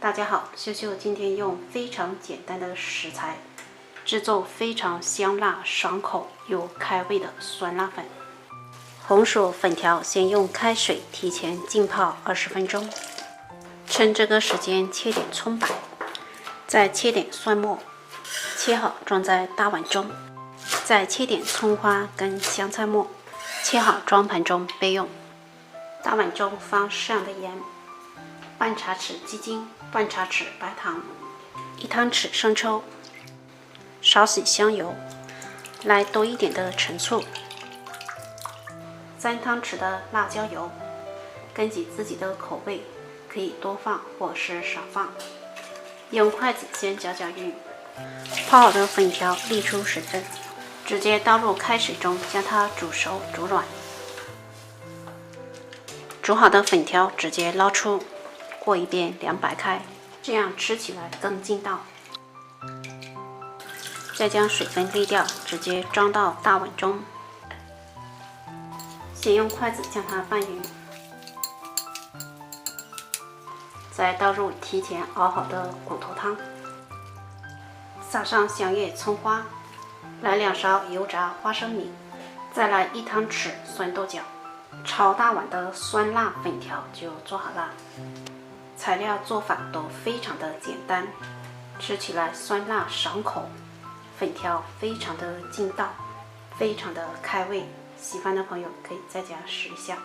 大家好，秀秀今天用非常简单的食材制作非常香辣、爽口又开胃的酸辣粉。红薯粉条先用开水提前浸泡20分钟，趁这个时间切点葱白，再切点蒜末，切好装在大碗中，再切点葱花跟香菜末，切好装盘中备用。大碗中放适量的盐，半茶匙鸡精，半茶匙白糖，1汤匙生抽，少许香油，来多一点的陈醋，3汤匙的辣椒油，根据自己的口味可以多放或是少放。用筷子先搅搅匀，泡好的粉条沥出水分，直接倒入开水中将它煮熟煮软。煮好的粉条直接捞出，过一遍凉白开，这样吃起来更劲道。再将水分沥掉，直接装到大碗中。先用筷子将它拌匀，再倒入提前熬好的骨头汤，撒上香叶、葱花，来2勺油炸花生米，再来1汤匙酸豆角。超大碗的酸辣粉条就做好了。材料做法都非常的简单，吃起来酸辣爽口，粉条非常的劲道，非常的开胃。喜欢的朋友可以在家试一下。